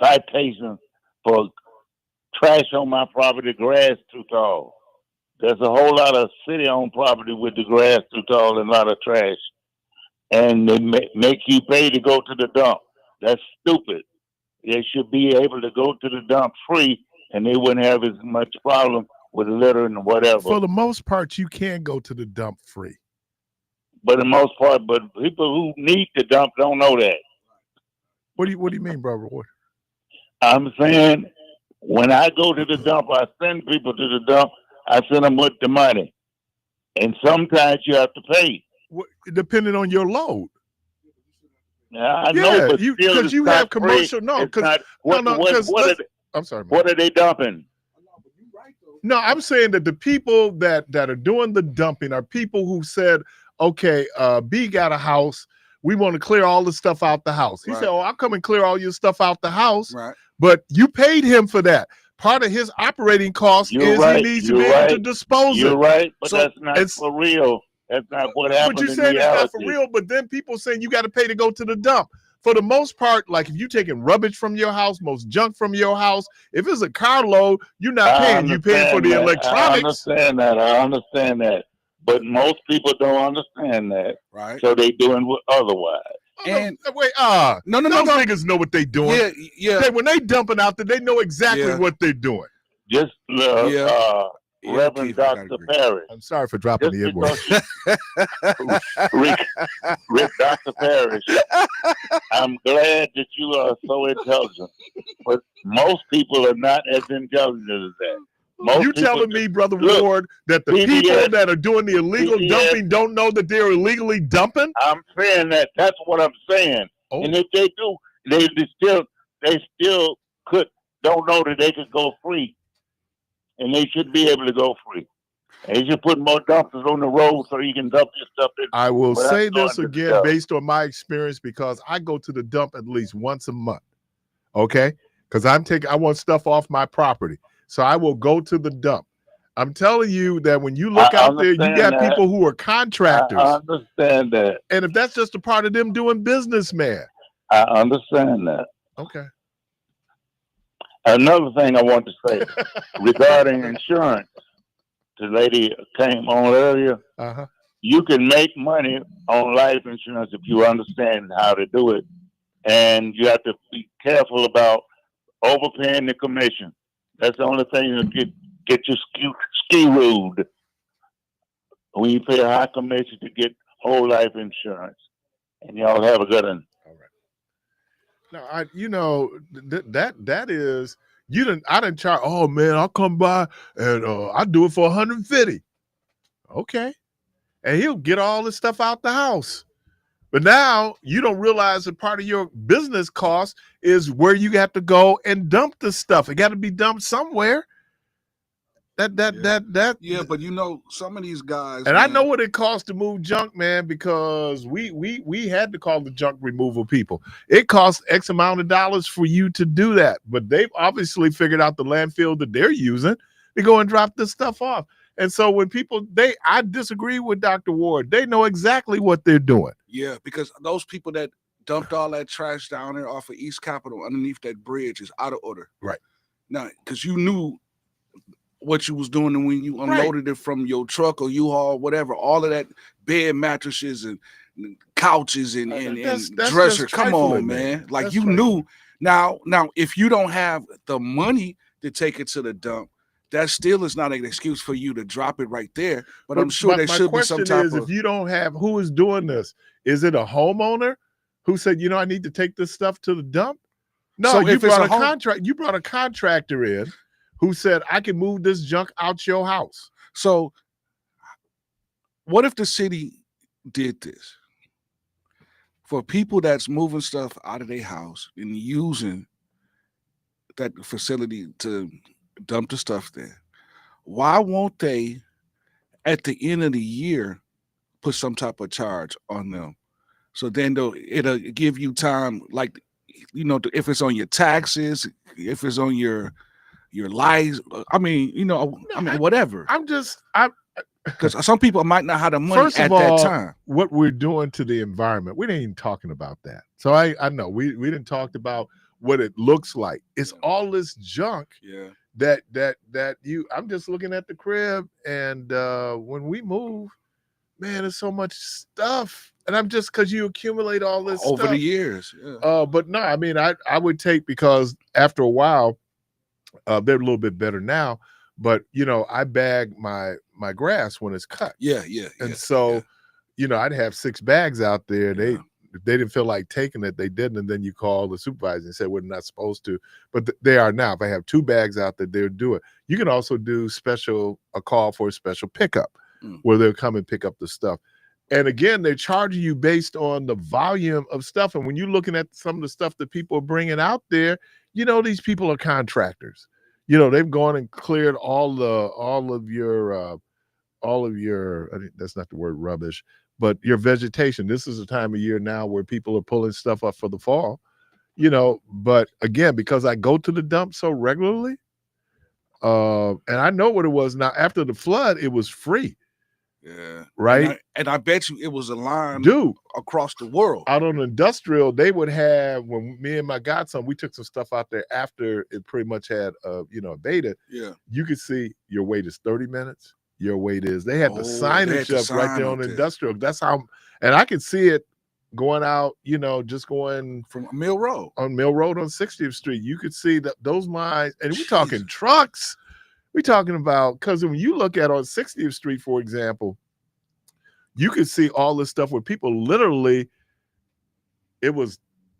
citation for trash on my property, grass too tall. There's a whole lot of city-owned property with the grass too tall and a lot of trash, and they make you pay to go to the dump. That's stupid. They should be able to go to the dump free, and they wouldn't have as much problem with litter and whatever. For the most part, you can go to the dump free. But the most part, but people who need to dump don't know that. What do you mean, Brother Ward? I'm saying when I go to the dump, I send people to the dump. I send them with the money, and sometimes you have to pay. Depending on your load. Yeah, I know, but because you have commercial. No, because I'm sorry. What are they dumping? No, I'm saying that the people that are doing the dumping are people who said, okay, B got a house. We want to clear all the stuff out the house. He said, oh, I'll come and clear all your stuff out the house. Right. But you paid him for that. Part of his operating cost is he needs to be able to dispose it. You're right, but that's not for real. That's not what happened. But you're saying it's not for real, but then people saying you got to pay to go to the dump. For the most part, like if you're taking rubbish from your house, most junk from your house, if it's a carload, you're not paying. You're paying for the electronics. I understand that. But most people don't understand that. Right. So they doing otherwise. And wait, no, niggas know what they doing. Yeah. When they dumping out there, they know exactly what they're doing. Just Reverend Dr. Parris. I'm sorry for dropping the N-word. Rick Dr. Parris. I'm glad that you are so intelligent, but most people are not as intelligent as that. You telling me, Brother Ward, that the people that are doing the illegal dumping don't know that they're illegally dumping? I'm saying that. That's what I'm saying. Oh. And if they do, they still don't know that they could go free. And they should be able to go free. And they should put more dumpsters on the road so you can dump your stuff in. I will say this again based on my experience because I go to the dump at least once a month. Okay? Because I want stuff off my property. So I will go to the dump. I'm telling you that when you look out there, you got people who are contractors. I understand that. And if that's just a part of them doing business, man. I understand that. Okay. Another thing I want to say regarding insurance, the lady came on earlier. You can make money on life insurance if you understand how to do it, and you have to be careful about overpaying the commission. That's the only thing that get you ski-ruled when you pay a high commission to get whole life insurance. And y'all have a good one. No, that is I didn't charge. Oh man, I'll come by and I do it for $150. Okay, and he'll get all this stuff out the house. But now you don't realize that part of your business cost is where you have to go and dump the stuff. It got to be dumped somewhere. Yeah, but some of these guys, and I know what it costs to move junk, man, because we had to call the junk removal people. It costs X amount of dollars for you to do that, but they've obviously figured out the landfill that they're using to go and drop this stuff off. And so when people I disagree with Dr. Ward. They know exactly what they're doing. Yeah, because those people that dumped all that trash down there off of East Capitol underneath that bridge is out of order. Right. Now, because you knew what you was doing, and when you unloaded it from your truck or U-Haul, whatever, all of that bed mattresses and couches and dresser. Come on, man. Like that's knew. Now, if you don't have the money to take it to the dump, that still is not an excuse for you to drop it right there. But I'm sure there should be some type of. If you don't have, who is doing this? Is it a homeowner who said, I need to take this stuff to the dump? No, so you brought a contract. You brought a contractor in who said, I can move this junk out your house. So what if the city did this? For people that's moving stuff out of their house and using that facility to dump the stuff there, why won't they, at the end of the year, put some type of charge on them? So then it'll give you time, like, if it's on your taxes, if it's on your lives, whatever. Because some people might not have the money at that time. What we're doing to the environment, we ain't even talking about that. So I know we didn't talk about what it looks like. It's all this junk that I'm just looking at the crib, and when we move, man, there's so much stuff. And I'm just, because you accumulate all this over stuff the years. But no, I mean, I would take, because after a while, they're a little bit better now, but I bag my grass when it's cut. And so I'd have 6 bags out there. If they didn't feel like taking it, they didn't. And then you call the supervisor and say, we're not supposed to, but they are now. If I have 2 bags out there, they'll do it. You can also do a call for a special pickup where they'll come and pick up the stuff. And again, they're charging you based on the volume of stuff. And when you're looking at some of the stuff that people are bringing out there, these people are contractors. They've gone and cleared all of your, I think that's not the word rubbish, but your vegetation. This is a time of year now where people are pulling stuff up for the fall, but again, because I go to the dump so regularly, and I know what it was now. After the flood, it was free. Yeah. Right. And I bet you it was a line across the world. Out on industrial, they would have, when me and my godson, we took some stuff out there after it pretty much had abated. Yeah. You could see your wait is 30 minutes. Your wait is, they had the signage up right there on industrial. That's how, and I could see it going out, just going from Mill Road on 60th Street. You could see those lines, and we're talking trucks. We're talking about, because when you look at on 60th Street, for example, you could see all this stuff where people literally,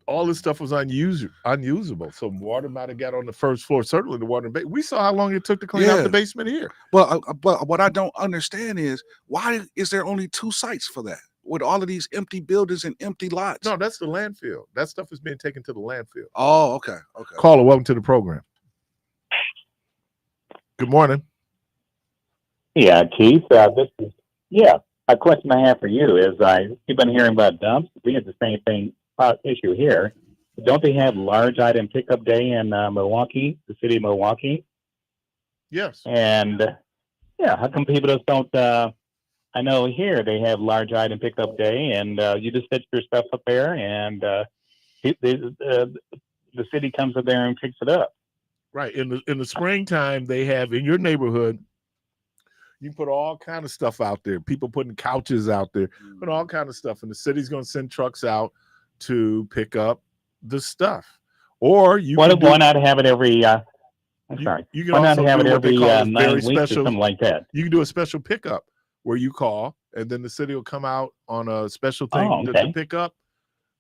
all this stuff was unusable. So water might have got on the first floor. Certainly the water. We saw how long it took to clean out the basement here. But what I don't understand is, why is there only 2 sites for that with all of these empty buildings and empty lots? No, that's the landfill. That stuff is being taken to the landfill. Oh, okay. Caller, welcome to the program. Good morning. Yeah, Keith. A question I have for you is, you've been hearing about dumps. We had the same issue here. Don't they have large item pickup day in Milwaukee, the city of Milwaukee? Yes. And how come people just don't? I know here they have large item pickup day, and you just set your stuff up there, and the city comes up there and picks it up. Right. In the springtime, they have in your neighborhood, you put all kind of stuff out there. People putting couches out there, put all kind of stuff. And the city's going to send trucks out to pick up the stuff. Or why not have it every, I'm sorry. You can also have it every 9 weeks or something like that. You can do a special pickup where you call, and then the city will come out on a special thing to pick up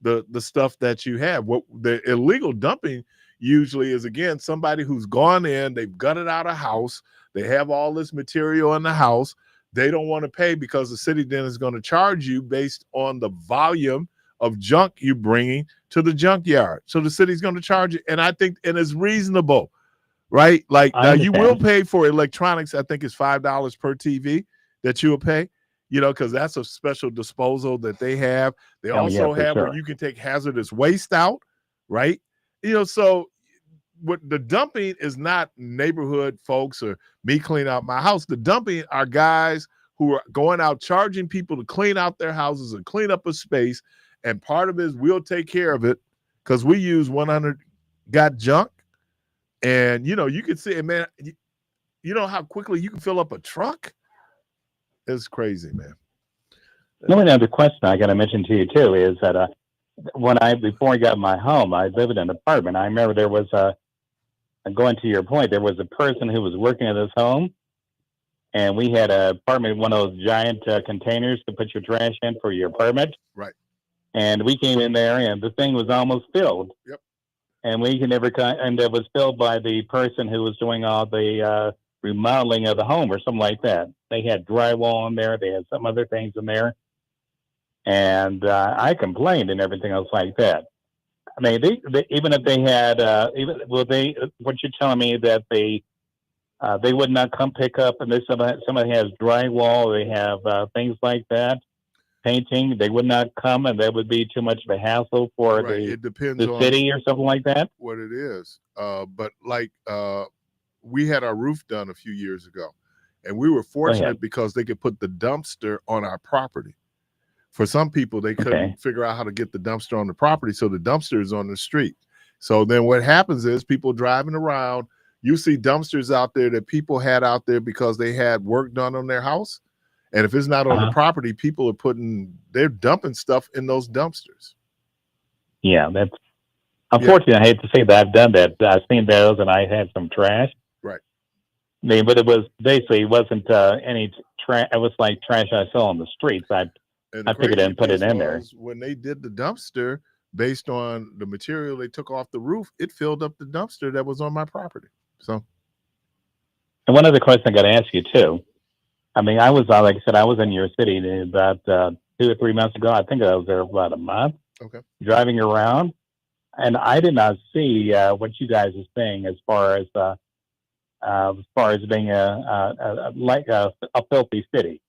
the stuff that you have. What the illegal dumping usually is, again, somebody who's gone in, they've gutted out a house, they have all this material in the house, they don't want to pay because the city then is going to charge you based on the volume of junk you're bringing to the junkyard. So the city's going to charge you, and I think it's reasonable, right? Like you will pay for electronics. I think it's $5 per TV that you will pay, because that's a special disposal that they have. They also have where you can take hazardous waste out, right? So what the dumping is not neighborhood folks or me clean out my house. The dumping are guys who are going out charging people to clean out their houses and clean up a space. And part of it is we'll take care of it because we use 100 got junk. And, you can see it, man. You know how quickly you can fill up a truck? It's crazy, man. The only other question I got to mention to you, too, is that before I got my home, I lived in an apartment. I remember there was going to your point, there was a person who was working at this home, and we had an apartment, one of those giant containers to put your trash in for your apartment. Right. And we came in there, and the thing was almost filled. Yep. And we could never, and it was filled by the person who was doing all the remodeling of the home or something like that. They had drywall in there. They had some other things in there. And I complained and everything else like that. I mean, even if they had, what you're telling me that they would not come pick up, and somebody has drywall, they have things like that, painting, they would not come, and that would be too much of a hassle for it depends the on city or something like that. What it is. But we had our roof done a few years ago, and we were fortunate because they could put the dumpster on our property. For some people, they couldn't figure out how to get the dumpster on the property, so the dumpster is on the street. So then what happens is people driving around, you see dumpsters out there that people had out there because they had work done on their house. And if it's not on the property, people are they're dumping stuff in those dumpsters. Yeah, that's unfortunately. I hate to say that I've done that. I've seen those, and I had some trash. Right. But it was basically, it wasn't any trash. It was like trash I saw on the streets. I picked it and put it in there. When they did the dumpster, based on the material they took off the roof, it filled up the dumpster that was on my property. So, and one other question I got to ask you too. I mean, I was, like I said, I was in your city about 2 or 3 months ago. I think I was there about a month. Okay. Driving around, and I did not see what you guys are saying as far as being a filthy city.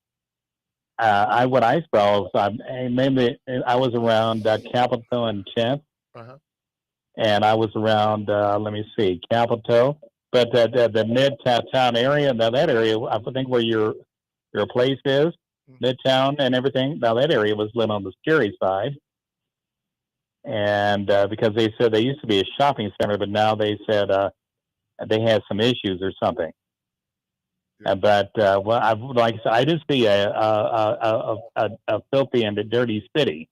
What I saw was maybe I was around Capitol and 10th, and I was around Capitol, but the Midtown area. Now that area, I think where your place is, Midtown and everything. Now that area was lit on the scary side, and because they said they used to be a shopping center, but now they said they had some issues or something. But I did see a filthy and a dirty city.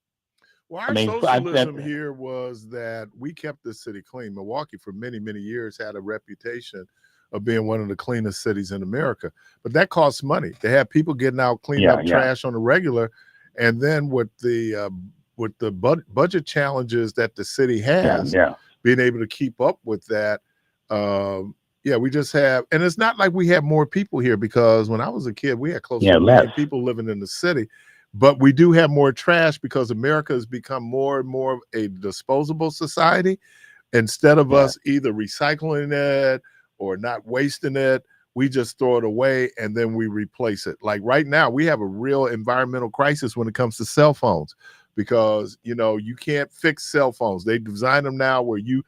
Well, our socialism here was that we kept the city clean. Milwaukee, for many, many years, had a reputation of being one of the cleanest cities in America. But that costs money. They have people getting out, cleaning up trash on the regular. And then with the budget challenges that the city has, being able to keep up with that, we just have, and it's not like we have more people here, because when I was a kid, we had close to 1 million people living in the city. But we do have more trash because America has become more and more a disposable society. Instead of us either recycling it or not wasting it, we just throw it away and then we replace it. Like right now, we have a real environmental crisis when it comes to cell phones, because, you can't fix cell phones. They design them now where you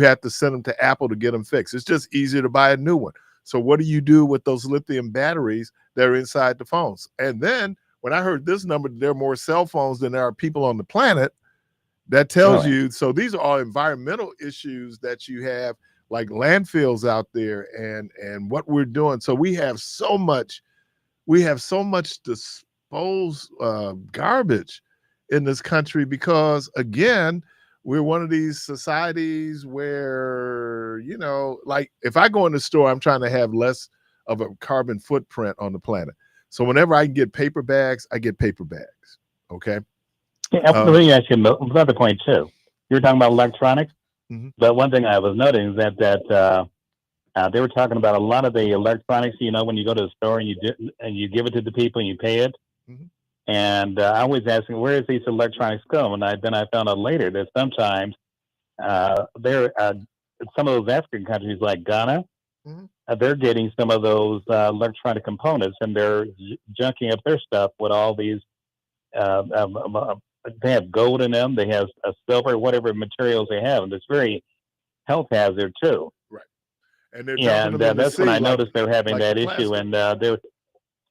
have to send them to Apple to get them fixed. It's just easier to buy a new one. So what do you do with those lithium batteries that are inside the phones? And then when I heard this number, there are more cell phones than there are people on the planet. That tells you, so these are all environmental issues that you have, like landfills out there and what we're doing. So we have so much disposed garbage in this country because, again, we're one of these societies where, like if I go in the store, I'm trying to have less of a carbon footprint on the planet. So whenever I can get paper bags, I get paper bags. Okay. Yeah, let me ask you another point too. You're talking about electronics, but one thing I was noting is that they were talking about a lot of the electronics. When you go to the store and you give it to the people and you pay it, and I was asking, where does these electronics come? And then I found out later that sometimes some of those African countries like Ghana, they're getting some of those electronic components, and they're junking up their stuff with all these. They have gold in them. They have silver, whatever materials they have, and it's very health hazard too. Right. And that's when I noticed they're having that issue. And they're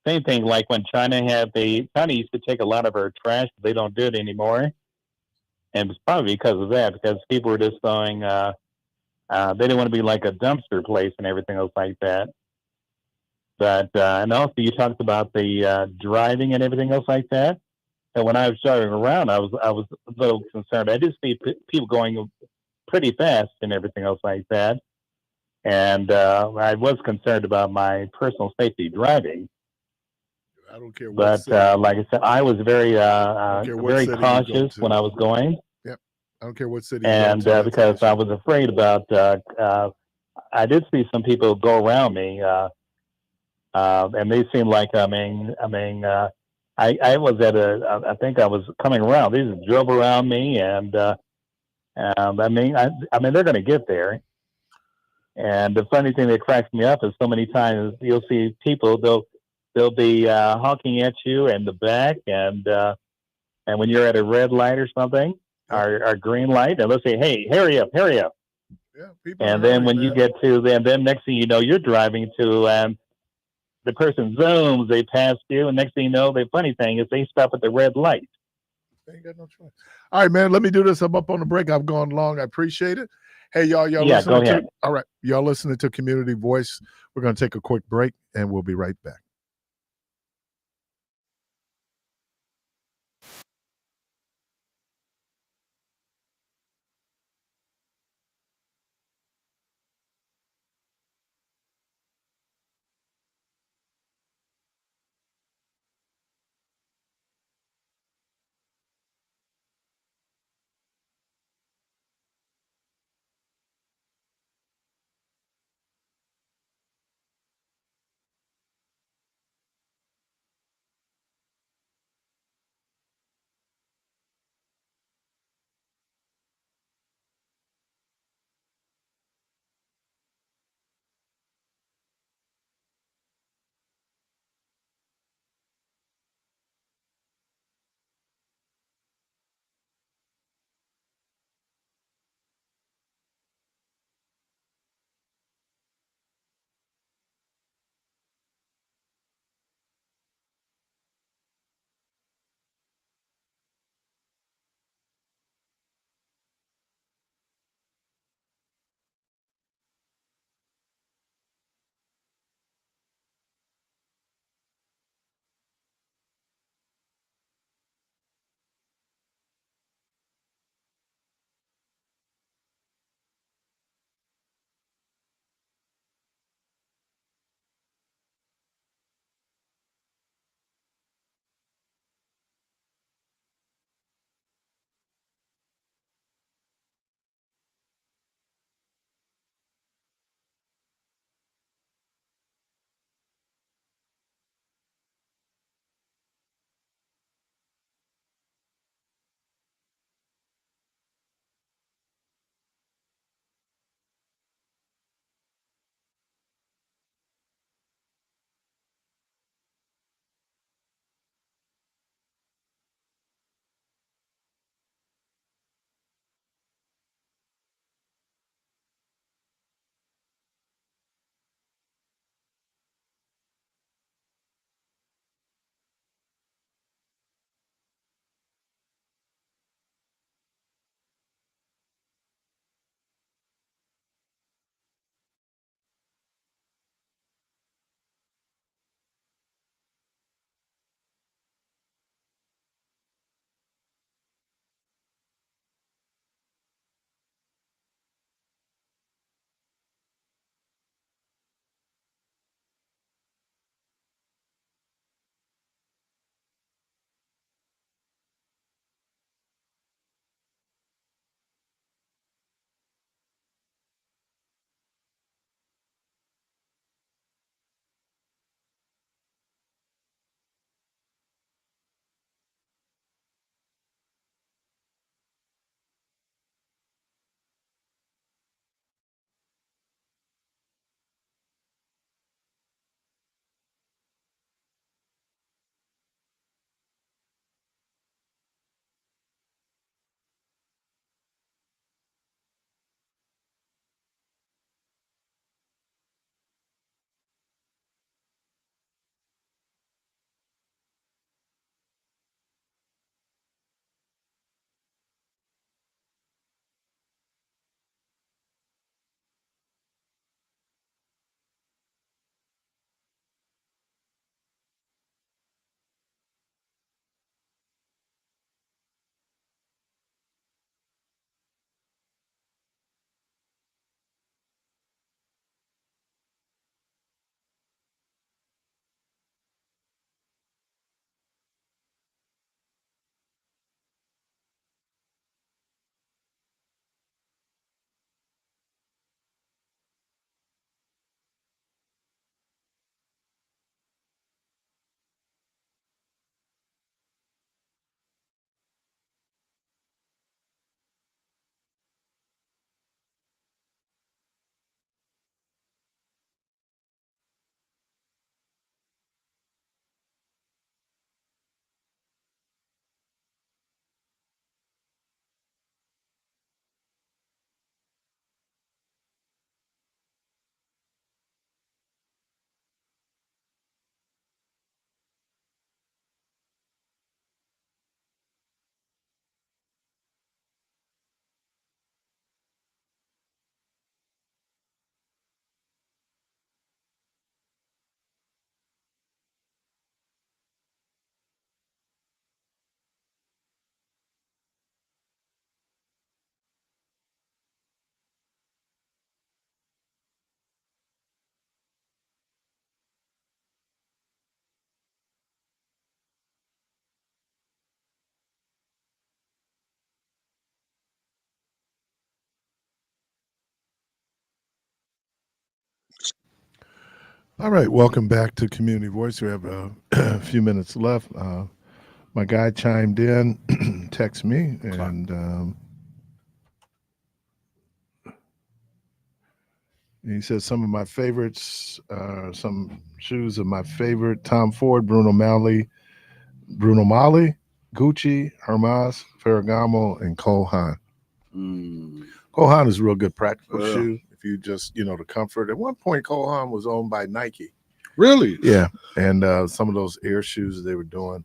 same thing like when China used to take a lot of our trash, but they don't do it anymore. And it's probably because of that, because people were just going. They didn't want to be like a dumpster place and everything else like that. But and also you talked about the driving and everything else like that. And when I was driving around, I was a little concerned. I did see people going pretty fast and everything else like that. And I was concerned about my personal safety driving. I don't care what. But like I said, I was very cautious when I was going. I don't care what city. And because I was afraid about, I did see some people go around me, and they seemed like, I was I think I was coming around. They just drove around me, and they're going to get there. And the funny thing that cracks me up is so many times you'll see people, they'll be honking at you in the back, and when you're at a red light or something, or green light, and they'll say, "Hey, hurry up." Yeah, and then when you get to them, then next thing you know, you're driving to, and the person zooms, they pass you, and next thing you know, the funny thing is they stop at the red light. They ain't got no choice. All right, man, let me do this. I'm up on the break. I've gone long. I appreciate it. Hey, y'all Yeah, listening go ahead. to all right. Y'all listening to Community Voice. We're gonna take a quick break and we'll be right back. All right, welcome back to Community Voice. We have a few minutes left. My guy chimed in, text me, and he says some of my favorites, some shoes of my favorite: Tom Ford, Bruno Mali, Gucci, Hermes, Ferragamo, and Cole Haan. Cole Haan is a real good practical shoe. If you just, the comfort. At one point, Cole Haan was owned by Nike. Really? Yeah, and some of those Air shoes they were doing,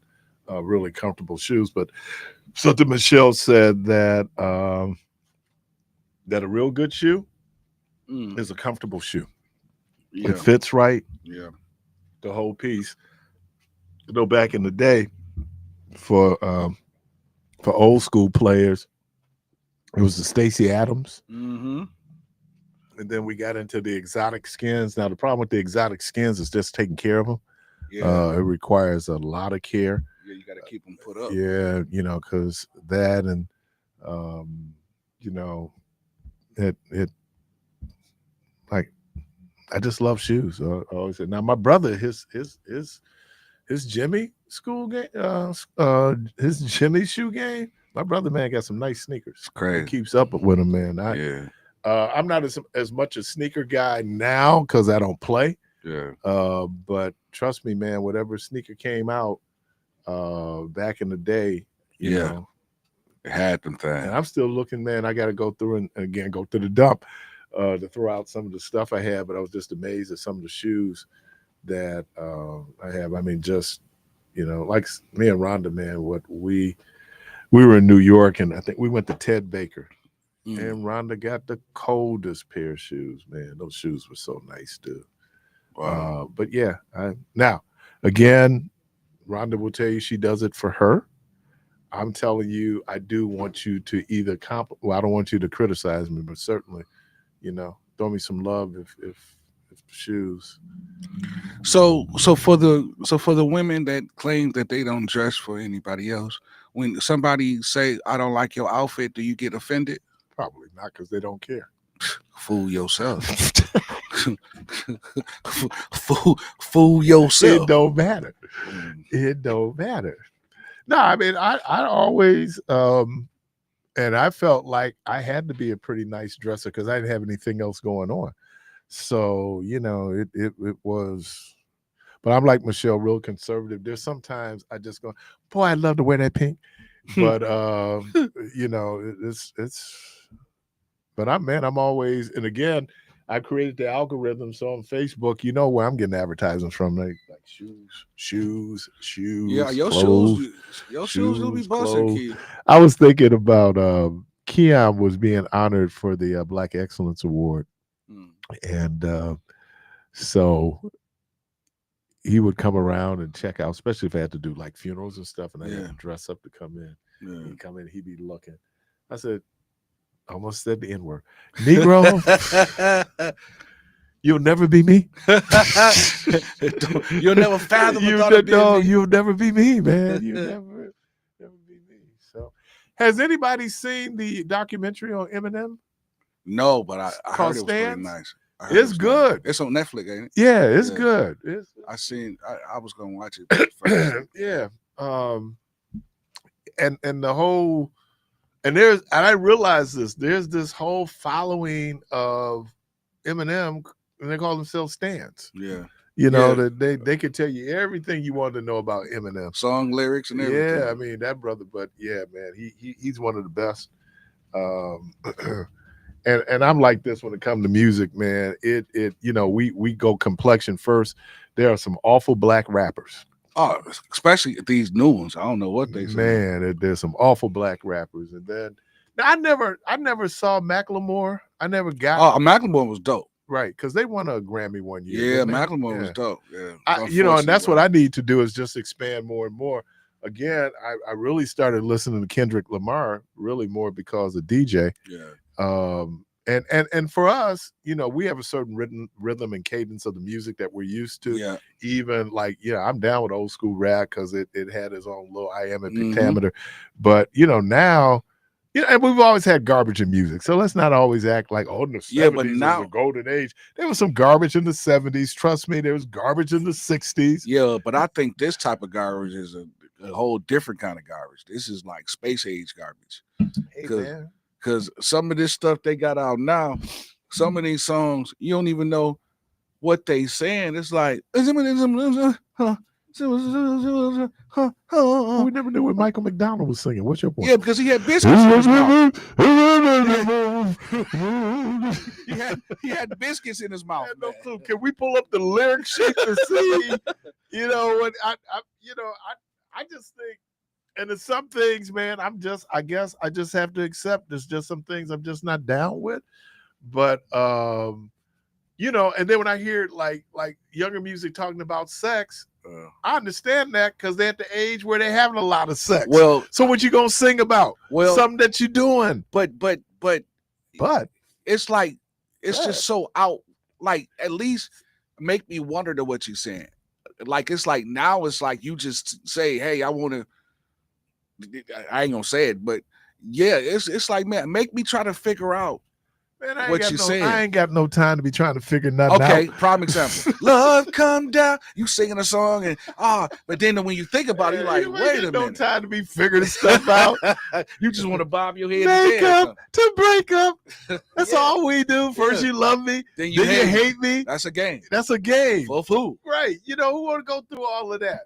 really comfortable shoes. But something Michelle said that that a real good shoe is a comfortable shoe. Yeah. It fits right. Yeah, the whole piece. Back in the day, for old school players, it was the Stacey Adams. Mm-hmm. And then we got into the exotic skins. Now, the problem with the exotic skins is just taking care of them. Yeah. It requires a lot of care. Yeah, you got to keep them put up. Yeah, because that and, it like, I just love shoes. I always say. Now, my brother, his Jimmy school game, his Jimmy shoe game. My brother, man, got some nice sneakers. It's crazy. He keeps up with them, man. I'm not as much a sneaker guy now because I don't play. Yeah. But trust me, man, whatever sneaker came out back in the day, you know, it had them things. And I'm still looking, man. I got to go through and again go to the dump to throw out some of the stuff I had. But I was just amazed at some of the shoes that I have. I mean, just like me and Rhonda, man. What we were in New York, and I think we went to Ted Baker. And Rhonda got the coldest pair of shoes, man. Those shoes were so nice, dude. Wow. But yeah, now, again, Rhonda will tell you she does it for her. I'm telling you, I do want you to either I don't want you to criticize me, but certainly, throw me some love if the shoes. So for the women that claim that they don't dress for anybody else, when somebody say, I don't like your outfit, do you get offended? Probably not, because they don't care. Fool yourself. fool yourself. It don't matter. It don't matter. No, I mean, I always, and I felt like I had to be a pretty nice dresser because I didn't have anything else going on. So, it was, but I'm like Michelle, real conservative. There's sometimes I just go, boy, I'd love to wear that pink. But, but I'm always, and again, I created the algorithm. So on Facebook, where I'm getting advertisements from, like shoes. Yeah, your clothes, shoes will be busting, Keith. I was thinking about Keon was being honored for the Black Excellence Award. And so he would come around and check out, especially if I had to do like funerals and stuff, and I had to dress up to come in. Yeah. He'd come in, he'd be looking. I said, almost said the N-word. Negro, you'll never be me. You'll never fathom you'll never be me, man. You'll never be me. So, has anybody seen the documentary on Eminem? No, but I heard it was pretty nice. It's good. Nice. It's on Netflix, ain't it? Yeah, it's good. I was gonna watch it first. Yeah. And the whole, and I realized there's this whole following of Eminem, and they call themselves stans. Yeah. That they could tell you everything you wanted to know about Eminem. Song lyrics and everything. Yeah, I mean that brother, but yeah, man, he's one of the best. And I'm like this when it comes to music, man. We go complexion first. There are some awful black rappers. Oh, especially these new ones. I don't know what they say. Man, there's some awful black rappers. And then I never saw Macklemore. I never got. Oh, Macklemore was dope. Right, because they won a Grammy one year. Yeah, Macklemore was dope. Yeah, and that's what I need to do is just expand more and more. Again, I really started listening to Kendrick Lamar really more because of DJ. Yeah. And for us, we have a certain rhythm and cadence of the music that we're used to. Yeah. Even like, I'm down with old school rap because it had its own little iambic pentameter. But now, You know, and we've always had garbage in music, so let's not always act like, oh, in the 70s but now was a golden age. There was some garbage in the 70s. Trust me, there was garbage in the 60s. Yeah, but I think this type of garbage is a whole different kind of garbage. This is like space age garbage. Because some of this stuff they got out now, some of these songs, you don't even know what they saying. It's like we never knew what Michael McDonald was singing. What's your point? Yeah, because he had biscuits in his mouth. he had biscuits in his mouth. I had no clue. Can we pull up the lyric sheet to see? You know what? I just think, and there's some things, man. I guess I just have to accept. There's just some things I'm just not down with. But you know, and then when I hear like younger music talking about sex, I understand that because they're at the age where they're having a lot of sex. Well, so what you gonna sing about? Well, something that you're doing. But it's like it's just so out. Like, at least make me wonder to what you're saying. Like, it's like now it's like you just say, hey, I want to. I ain't gonna say it, but yeah, it's like, man, make me try to figure out. Man, what you saying? I ain't got no time to be trying to figure nothing out. Okay, prime example. Love come down. You singing a song and but then when you think about it, you're like, wait a minute. No time to be figuring stuff out. You just want to bob your head. Make up to break up. That's all we do. First you love me, then you hate me. That's a game. That's a game. For food. Right. You know, who want to go through all of that?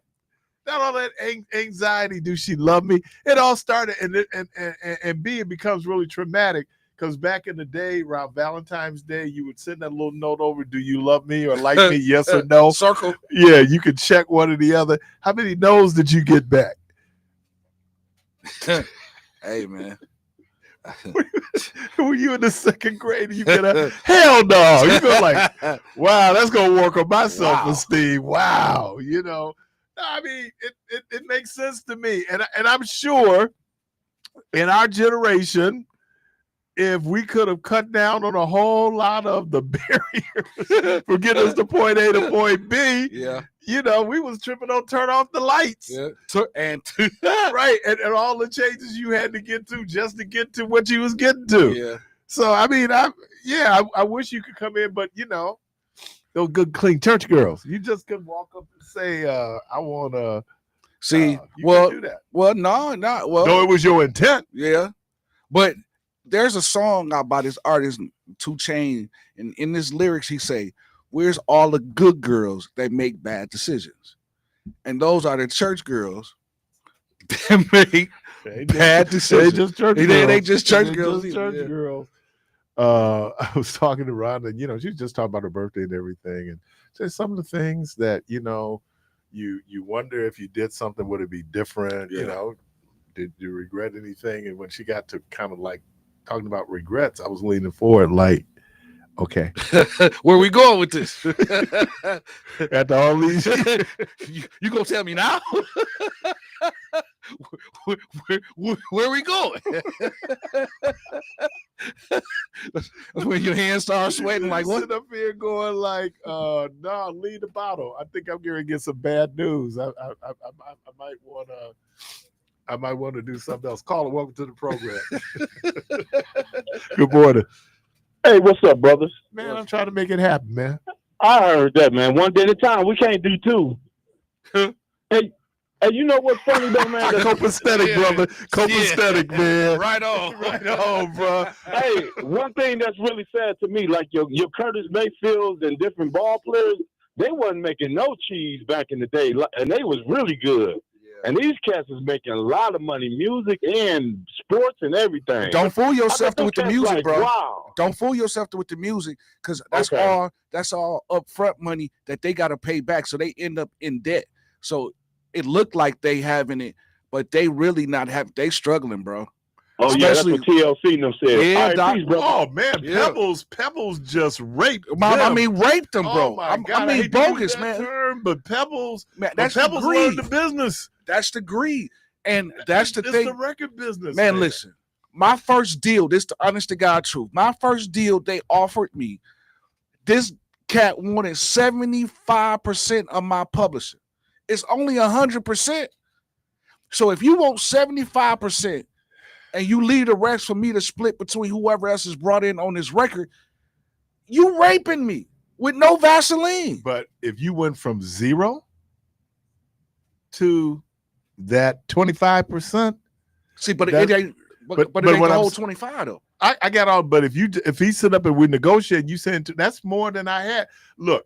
Not all that anxiety. Do she love me? It all started and B, it becomes really traumatic. Because back in the day, around Valentine's Day, you would send that little note over, do you love me or like me, yes or no? Circle. Yeah, you could check one or the other. How many no's did you get back? Hey, man. Were you in the second grade? You get a hell no. You go like, wow, that's going to work on my self-esteem. Wow. You know, I mean, it makes sense to me. And I'm sure in our generation, if we could have cut down on a whole lot of the barriers for getting us to point A to point B, you know, we was tripping on turn off the lights. Yeah. Right. And all the changes you had to get to just to get to what you was getting to. Yeah. So, I mean, I wish you could come in, but, you know, those good, clean church girls. You just could walk up and say, I want to. See, do that. Well, no. No, it was your intent. Yeah. But there's a song out by this artist, 2 Chainz, and in his lyrics he say, where's all the good girls that make bad decisions? And those are the church girls that make bad decisions. They just church girls. They just church girls. Just church girls. I was talking to Rhonda, and, you know, she was just talking about her birthday and everything, and said some of the things that, you know, you wonder if you did something, would it be different? You know, did you regret anything? And when she got to kind of like talking about regrets, I was leaning forward like, okay. Where we going with this? After all these you gonna tell me now? where we going? When your hands start sweating, like what? Sitting up here going like, no, leave the bottle. I think I'm going to get some bad news. I might want to do something else. Caller, welcome to the program. Good morning. Hey, what's up, brothers? Man, I'm trying to make it happen, man. I heard that, man. One day at a time. We can't do two. Hey, you know what's funny though, man? Copacetic, brother. Copacetic, man. Right on. Right on, bro. Hey, one thing that's really sad to me, like your Curtis Mayfields and different ball players, they wasn't making no cheese back in the day, and they was really good. And these cats is making a lot of money, music and sports and everything. Don't fool yourself with the music, like, bro. Wow. Don't fool yourself with the music, because that's all upfront money that they got to pay back. So they end up in debt. So it looked like they having it, but they really not have. They struggling, bro. Oh, especially, yeah, that's what TLC them said. Yeah, right, please, oh man, Pebbles just raped them. I mean, raped them, bro. Oh, my God. I mean, bogus, man. Term, but Pebbles, man, that's Pebbles learned the business. That's the greed, and that's the thing. It's the record business, man. Listen, my first deal. This the honest to God truth. My first deal they offered me. This cat wanted 75% of my publishing. It's only 100%. So if you want 75%, and you leave the rest for me to split between whoever else is brought in on this record, you raping me with no Vaseline. But if you went from 0 to that 25%, see, but it ain't. But it ain't the whole 25 though. I got all. But if he sit up and we negotiate, you saying that's more than I had. Look,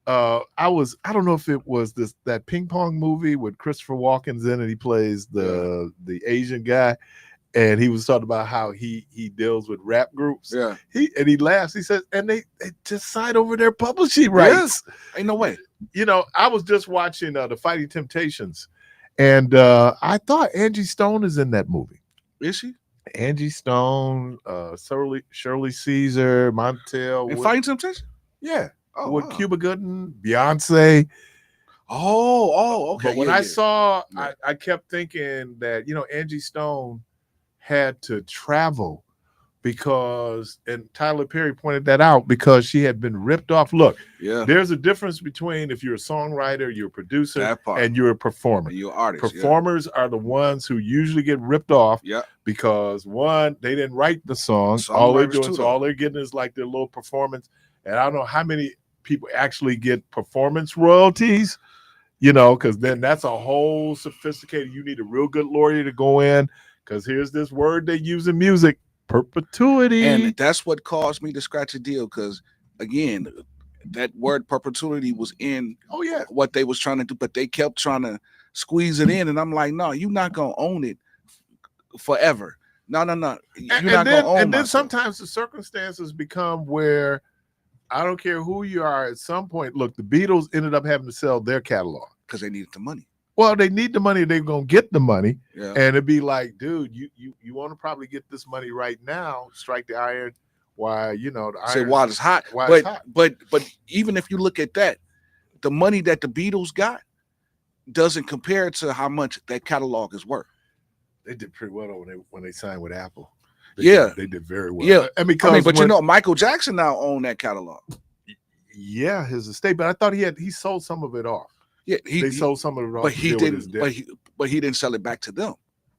I don't know if it was that ping pong movie with Christopher Walken's in it. He plays the Asian guy, and he was talking about how he deals with rap groups. Yeah, he laughs. He says, and they just signed over their publishing rights. Ain't no way. You know, I was just watching the Fighting Temptations, and I thought Angie Stone is in that movie. Is she? Angie Stone, Shirley Caesar, Montel. And Fighting Temptation? Yeah. Oh, with wow. Cuba Gooding, Beyonce. Okay. But when I saw, I kept thinking that, you know, Angie Stone had to travel because, and Tyler Perry pointed that out, because she had been ripped off. Look, there's a difference between if you're a songwriter, you're a producer, and you're a performer. You're an artist. Performers are the ones who usually get ripped off because, one, they didn't write the song. All they're doing, so all they're getting is like their little performance. And I don't know how many people actually get performance royalties, you know, because then that's a whole sophisticated, you need a real good lawyer to go in, because here's this word they use in music, perpetuity. And that's what caused me to scratch a deal, because again, that word perpetuity was in what they was trying to do, but they kept trying to squeeze it in, and I'm like, no, you're not gonna own it forever. No. You're not gonna own it. And then sometimes the circumstances become where I don't care who you are, at some point, look, the Beatles ended up having to sell their catalog. Because they needed the money. Well, they need the money. They're going to get the money. Yeah. And it'd be like, dude, you want to probably get this money right now. Strike the iron while, you know, the iron. While it's hot. But even if you look at that, the money that the Beatles got doesn't compare to how much that catalog is worth. They did pretty well when they signed with Apple. They did very well. Yeah. But you know, Michael Jackson now owned that catalog. Yeah, his estate. But I thought he sold some of it off. Yeah, they sold some of it off. But he didn't. But he didn't sell it back to them.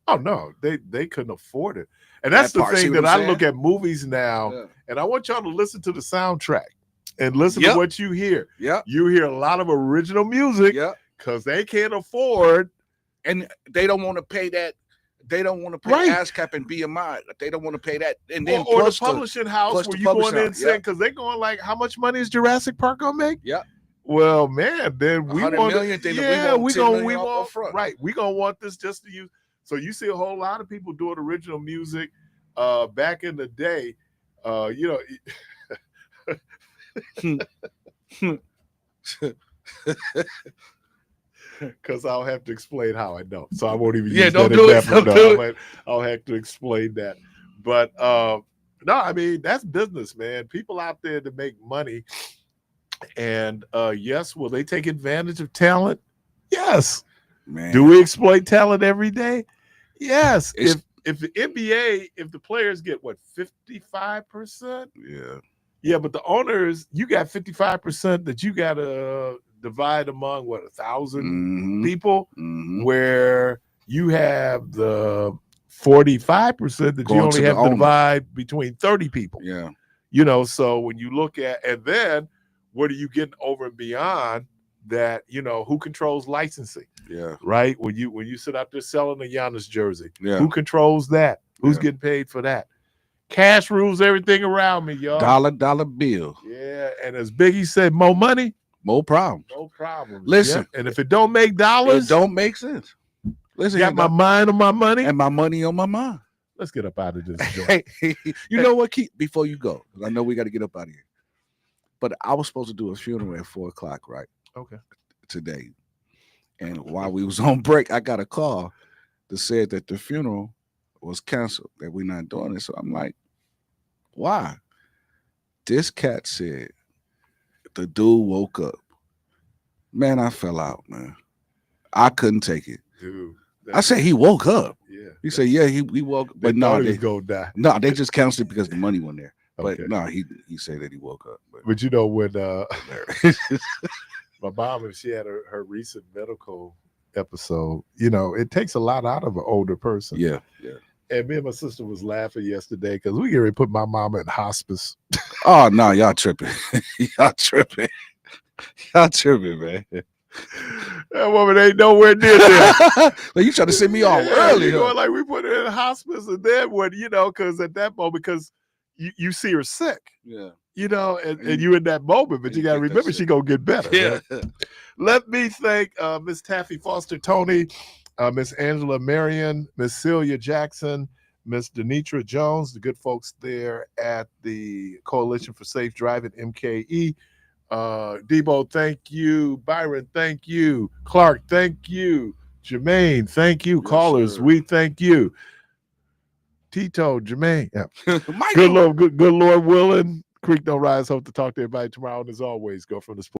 Oh no, they couldn't afford it. And that's the thing that I look at movies now, and I want y'all to listen to the soundtrack and listen to what you hear. Yeah, you hear a lot of original music. Yeah, because they can't afford, and they don't want to pay that. They don't want to pay ASCAP and BMI. They don't want to pay that. And then or the publishing house where you going in and saying, because they're going like, how much money is Jurassic Park gonna make? Yeah. Well, man, then we want we want right. We gonna want this just to use. So you see a whole lot of people doing original music back in the day. You know. Because I'll have to explain how I know, so I won't even use don't that do example. It. I'll have to explain that. But no, I mean, that's business, man. People out there to make money, and yes, will they take advantage of talent? Yes. Man. Do we exploit talent every day? Yes. If the NBA, if the players get 55%, yeah, but the owners, you got 55% that you got to divide among 1,000 people, where you have the 45% that you only have to divide between 30 people. Yeah, you know. So when you look at, and then what are you getting over and beyond that? You know, who controls licensing? Yeah, right. When you sit out there selling a Giannis jersey, who controls that? Who's getting paid for that? Cash rules everything around me, y'all. Dollar bill. Yeah, and as Biggie said, more money. No problem. No problem. Listen, and if it don't make dollars, it don't make sense. Listen, got my mind on my money and my money on my mind. Let's get up out of this joint. You know what? Keep before you go, because I know we got to get up out of here. But I was supposed to do a funeral at 4:00, right? Okay. Today, and while we was on break, I got a call that said that the funeral was canceled, that we're not doing it. So I'm like, why? This cat said the dude woke up. Man, I fell out, man. I couldn't take it. Dude. I said he woke up. Yeah. He said, yeah, he woke up. But no, they go die. No, they just canceled it because the money wasn't there. But okay. no, he said that he woke up. But you know, when my mom, when she had her recent medical episode, you know, it takes a lot out of an older person. Yeah. And me and my sister was laughing yesterday because we already put my mama in hospice. Oh no, y'all tripping. Y'all tripping. Y'all tripping, man. That woman ain't nowhere near there. Like you trying to send me off early. Going like we put her in hospice, and then when because at that moment, because you see her sick, Yeah, and you in that moment, but you got to remember she gonna get better. Yeah. Right? Let me thank Miss Taffy Foster Tony, Miss Angela Marion, Miss Celia Jackson, Miss Denitra Jones, the good folks there at the Coalition for Safe Driving, MKE. Debo, thank you. Byron, thank you. Clark, thank you. Jermaine, thank you. Yes, Callers, sir. we thank you. Tito, Jermaine. Yeah. Michael. Good Lord willing. Creek don't rise. Hope to talk to everybody tomorrow. And as always, go from the